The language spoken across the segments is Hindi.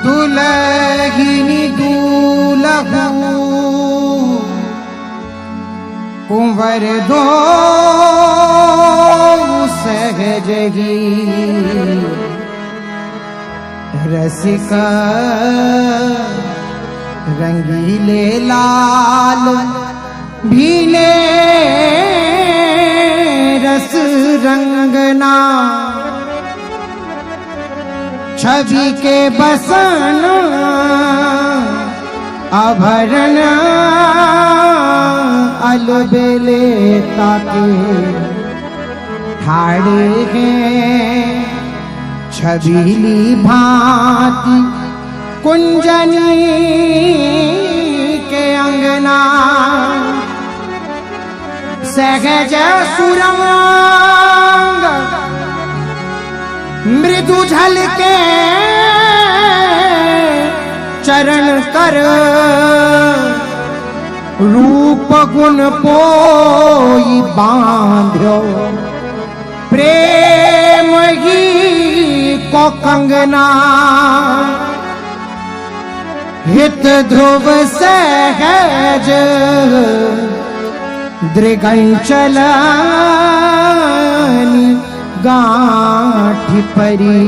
दुलहिनी दूलहू कुंवर दो सहज ही रसिका रंगीले लाल भीले रस रंगना छवि के बसन आभरण अलबेले ताके ठाड़े हैं छबीली भांति कुंजनी के अंगना सहज सुरंग मृदु झलके चरण कर रूप गुण पोई बांध्यो प्रेम ही को कंगना हित ध्रुव सहज दृगंचलनि गांठी परी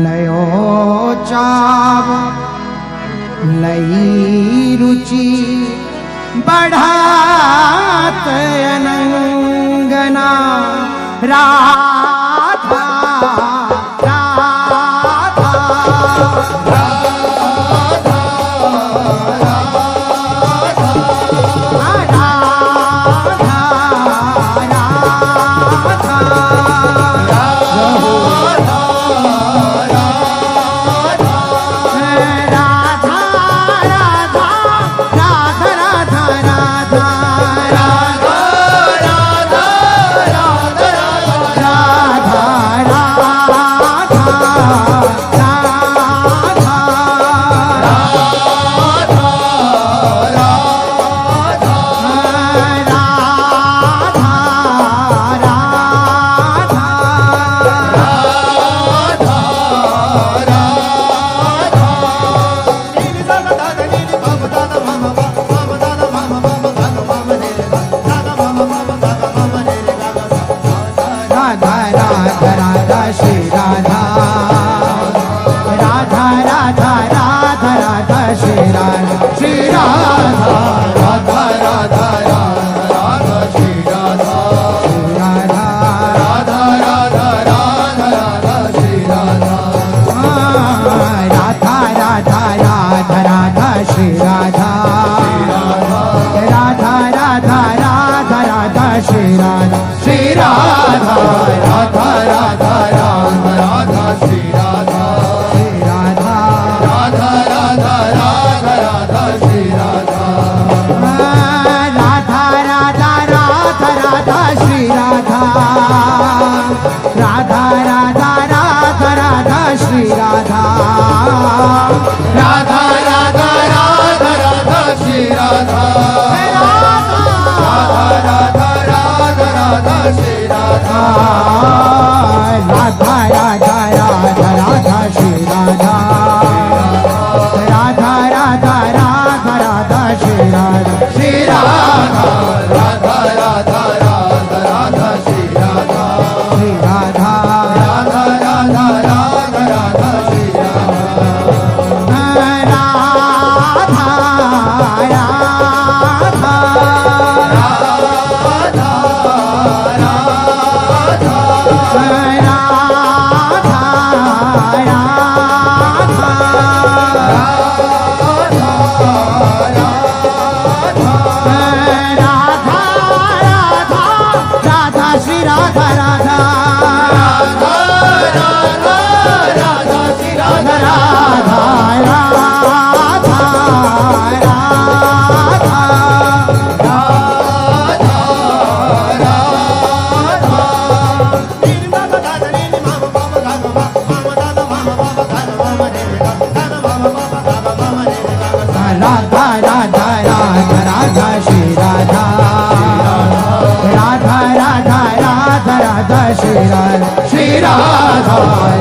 नयो चाव नई रुचि बढ़ात अनंगना राधा राधा श्री राधा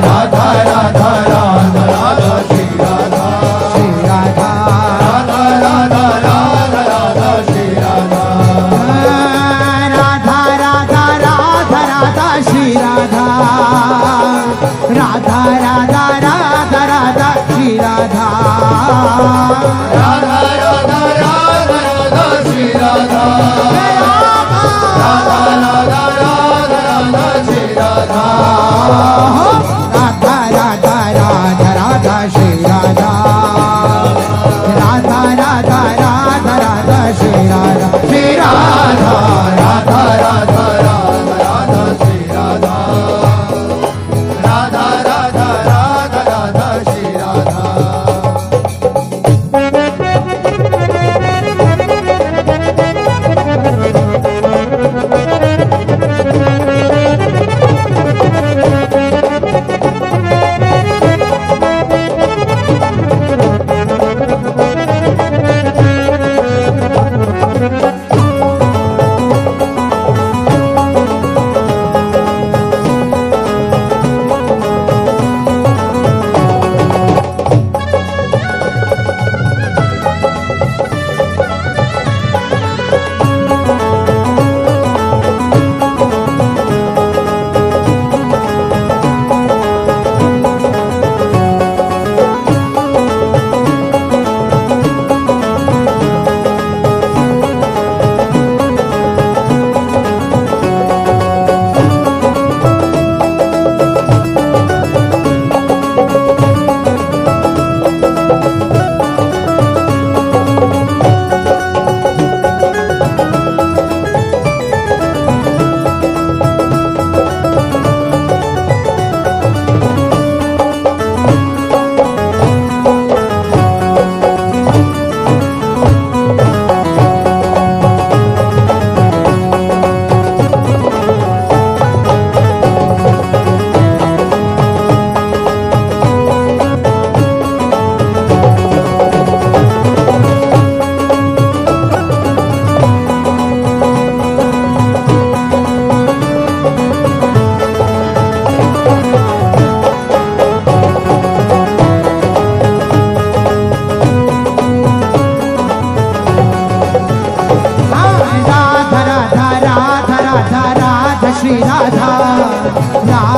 राधा राधा राधा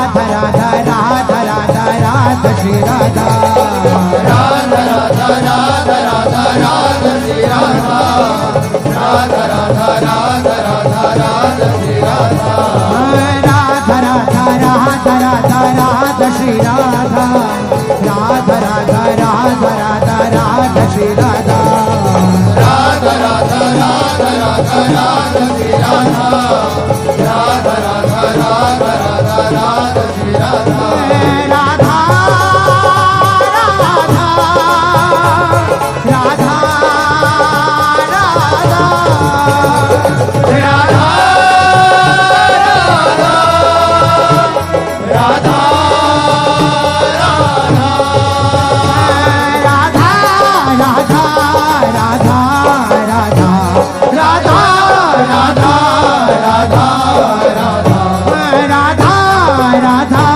राधा राधा राधा राधा राधा श्री राधा राधा राधा राधा राधा राधा श्री राधा राधा राधा राधा राधा राधा श्री राधा राधा राधा राधा राधा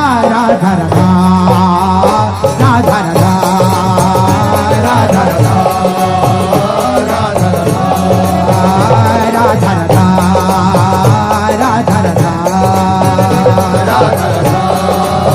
राधा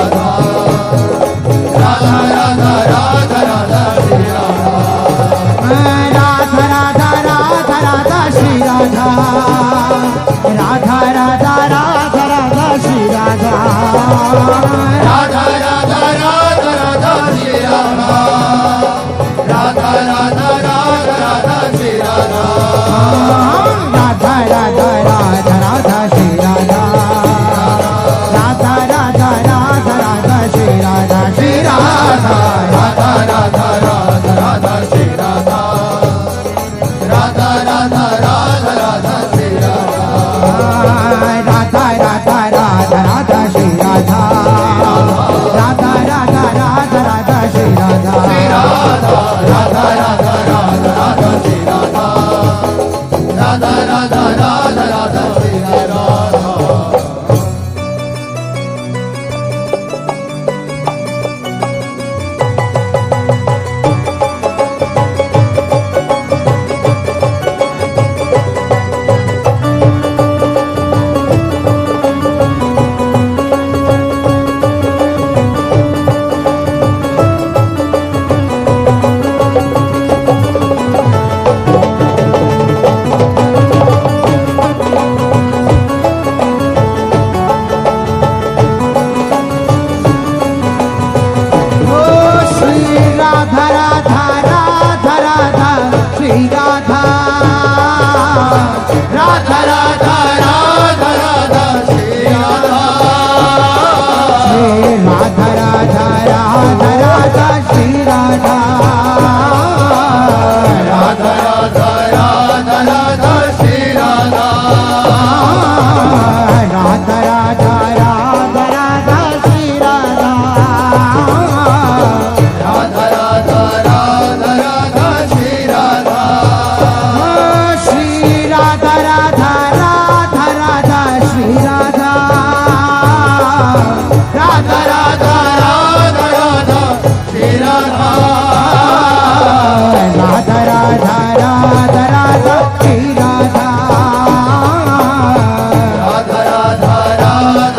श्री राधा राधा राधा राधा राधा राधा श्री राधा राधा राधा राधा राधा राधा श्री राधा राधा राधा राधा राधा राधा श्री राधा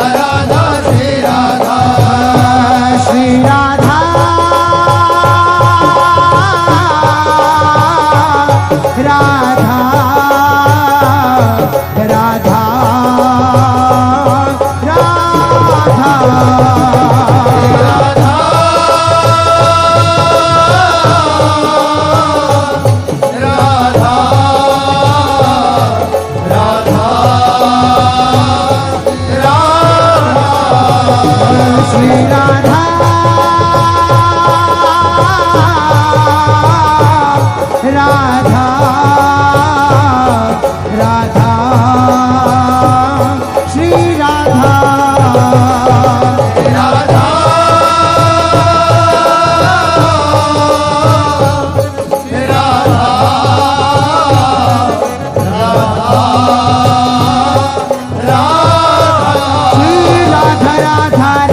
राधा राधा राधा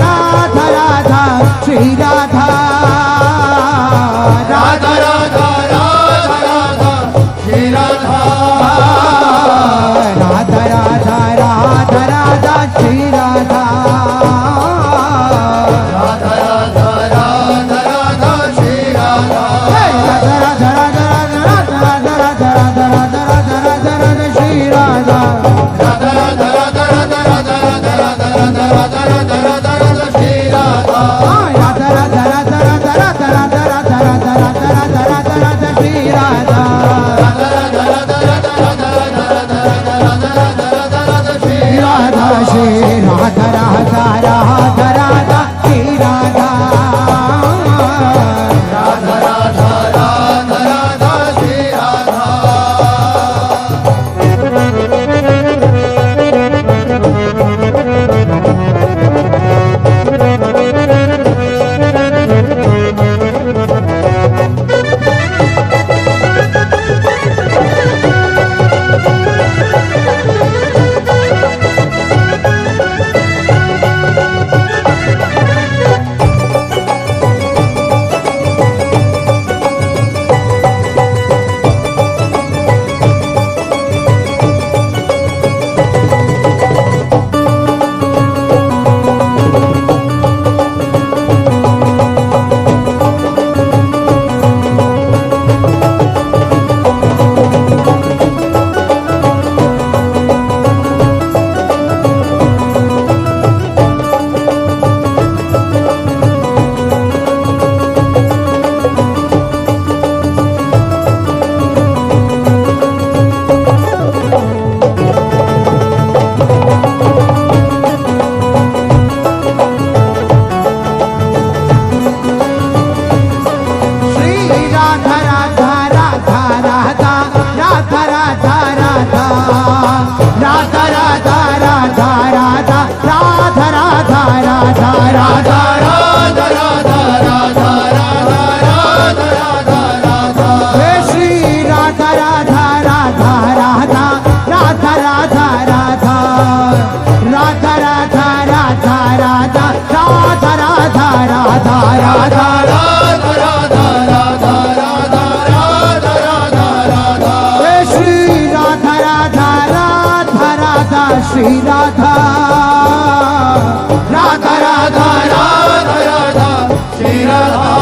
राधा राधा राधा श्री राधा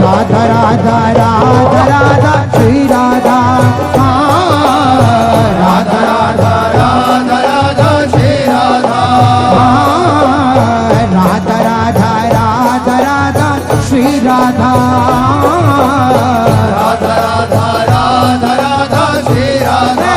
राधा राधा राधा राधा श्री राधा राधा राधा राधा राधा श्री राधा राधा राधा राधा राधा श्री राधा राधा राधा राधा राधा श्री राधा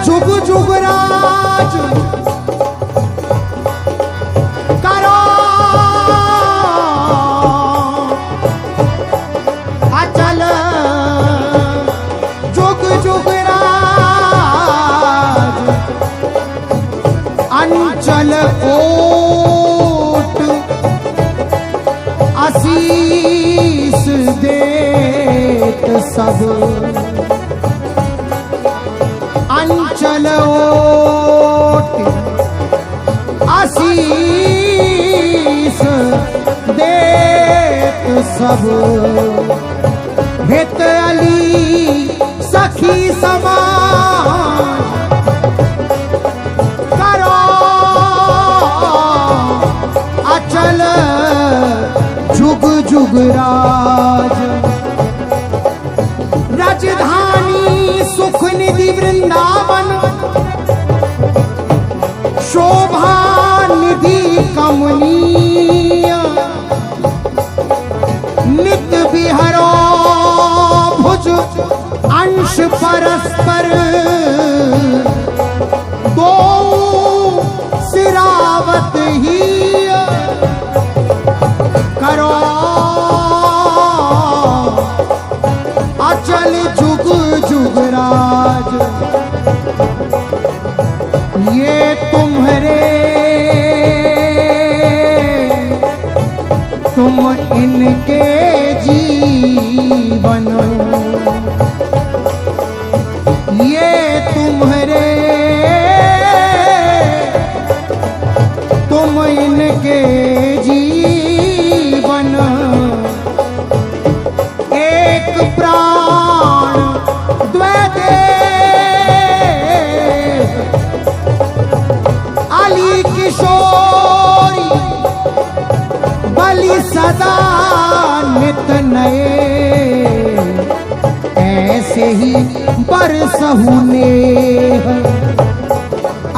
जुग जुग राज करो अचल जुग जुग राज अंचल कोट आशीष देत सब अंचल ओट आशीष देत सब हित अली सखी समान करो अचल जुग जुग राज राजधानी सुख निधि वृंदावन शोभा निधि कमनीय नित विहरो भुज अंश परस्पर दो सिरावत ही करो अचल जुग जुग राज ये तुम्हारे तुम इनके जीवन ये तुम्हारे तुम इनके जीवन एक प्राण द्वैते अली किशोरी बलि सदा नित नए ऐसे ही बरसहु नेह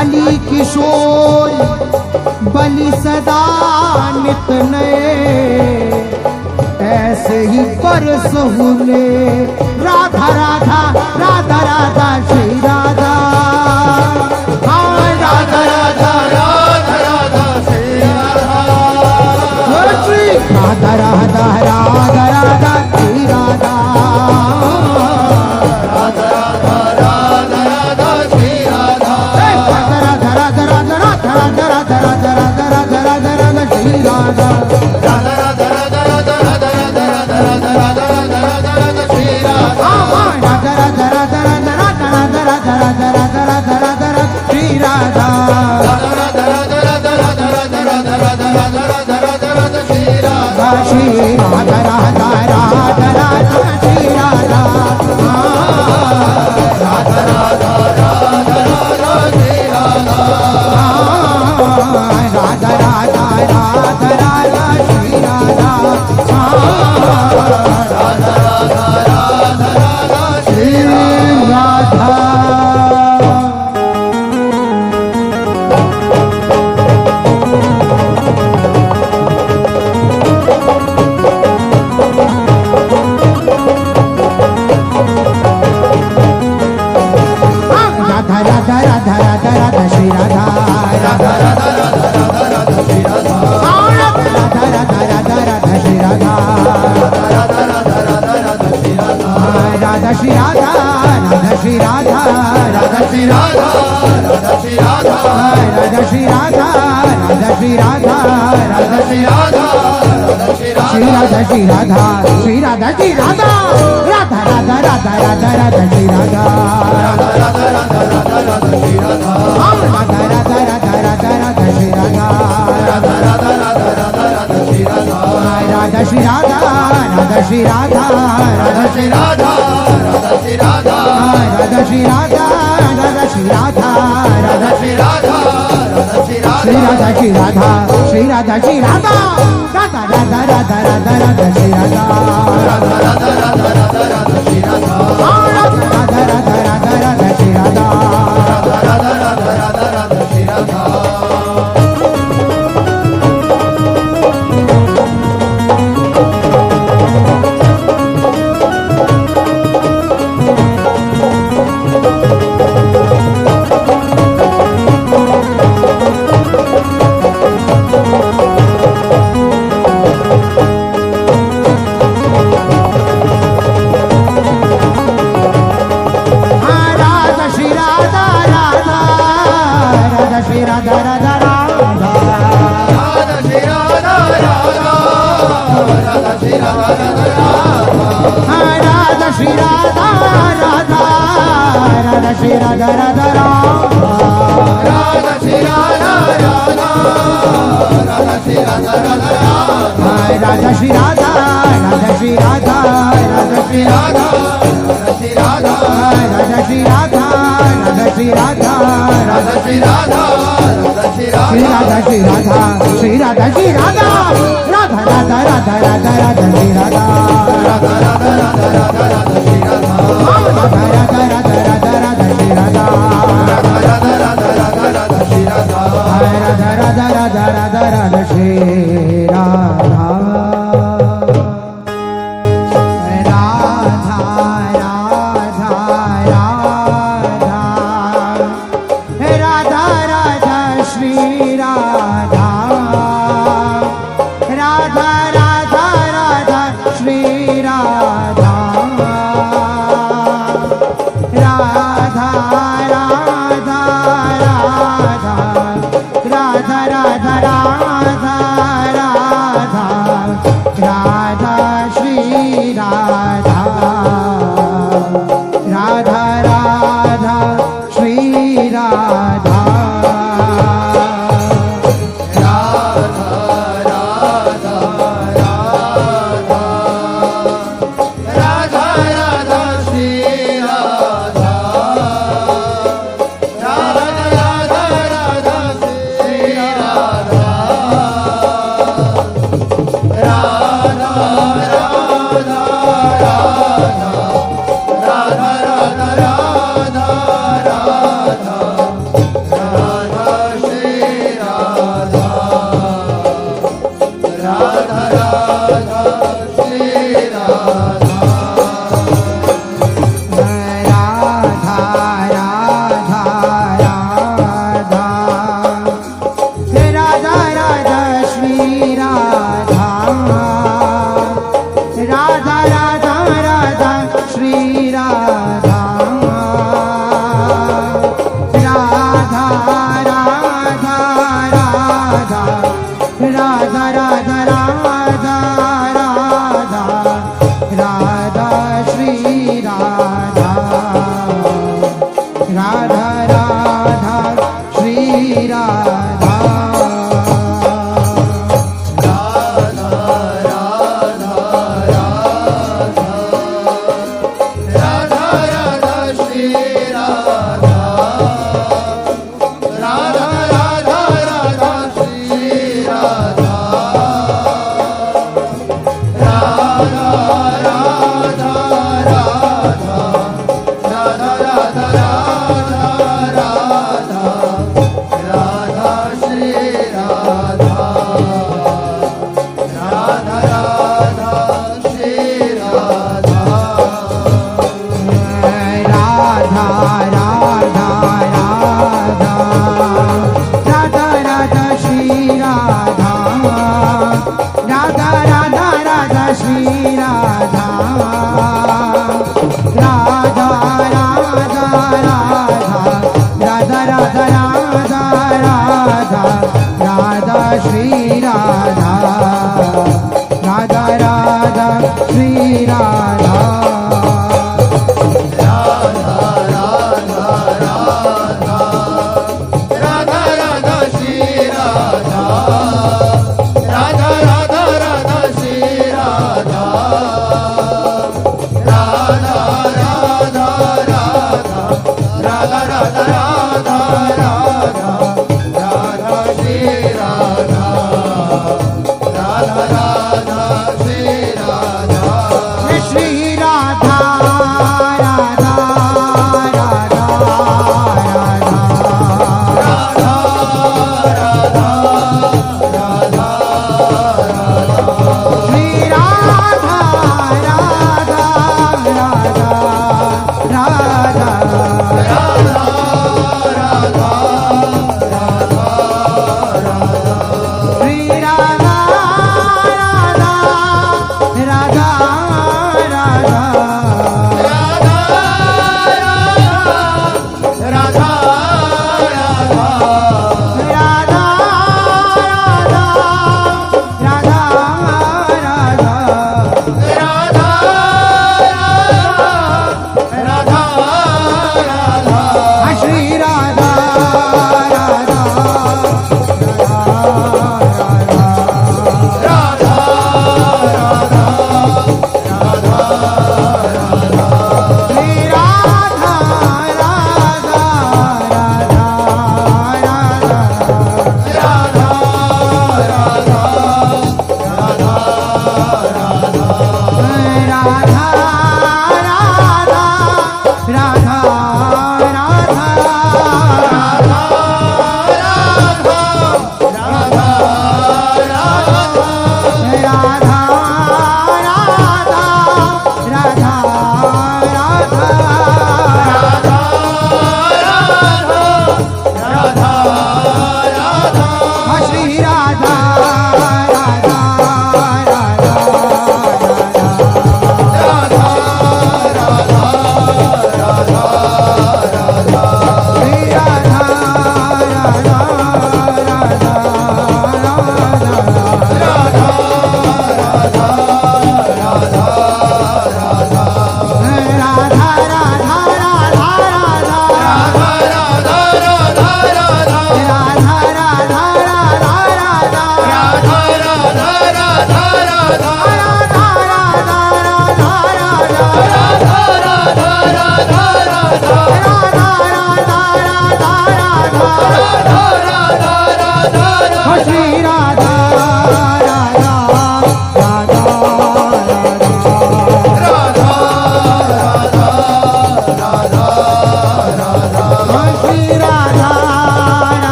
अली किशोरी बलि सदा नित नए ऐसे ही बरसहु ने राधा राधा राधा राधा श्री राधा राधा राधा राधा राधा श्री राधा राधा राधा राधा राधा श्री राधा राधा राधा राधा राधा श्री राधा राधा राधा राधा राधा राधा राधा राधा राधा राधा राधा राधा राधा श्री राधा राधा राधा राधा राधा राधा राधा राधा राधा राधा राधा राधा राधा श्री राधा राधा राधा राधा राधा राधा राधा राधा राधा राधा राधा राधा राधा श्री राधा राधा राधा राधा राधा राधा राधा राधा राधा राधा राधा राधा राधा श्री राधा श्री राधा राधा राधा राधा श्री राधा राधा राधा राधा राधा श्री राधा राधा राधा राधा राधा श्री राधा राधा राधा राधा राधा श्री राधा राधा राधा राधा राधा श्री राधा राधा राधा राधा राधा राधा श्री राधा राधा राधा राधा राधा श्री राधा राधा राधा राधा राधा श्री राधा राधा श्री राधा राधा श्री राधा राधा श्री राधा राधा श्री राधा राधा श्री राधा राधा श्री राधा राधा श्री राधा राधा श्री राधा श्री राधा श्री राधा श्री राधा श्री राधा राधा राधा राधा राधा राधा श्री राधा राधा राधा राधा राधा राधा श्री राधा राधा राधा राधा राधा राधा श्री राधा राधा राधा राधा राधा राधा श्री राधा राधा श्री राधा राधा श्री राधा राधा श्री राधा राधा श्री राधा राधा श्री राधा राधा श्री राधा राधा श्री राधा राधा श्री राधा श्री राधा श्री राधा श्री राधा श्री राधा राधा राधा राधा राधा राधा श्री राधा राधा राधा राधा राधा राधा श्री राधा राधा राधा राधा राधा राधा श्री राधा राधा राधा राधा राधा राधा श्री राधा राधा श्री राधा राधा राधा श्री राधा राधा राधा राधा श्री राधा राधा राधा श्री राधा राधा राधा श्री राधा राधा राधा श्री राधा राधा राधा श्री राधा राधा राधा श्री राधा राधा राधा श्री राधा राधा श्री राधा राधा श्री राधा राधा श्री राधा राधा श्री राधा राधा श्री राधा राधा श्री राधा राधा श्री श्री राधा श्री राधा श्री राधा श्री राधा राधा राधा राधा राधा राधा श्री राधा राधा राधा राधा राधा राधा श्री राधा राधा राधा राधा राधा राधा श्री राधा राधा राधा राधा राधा राधा श्री राधा राधा राधा राधा राधा राधा श्री राधा राधा राधा राधा राधा श्री राधा राधा राधा राधा श्री राधा राधा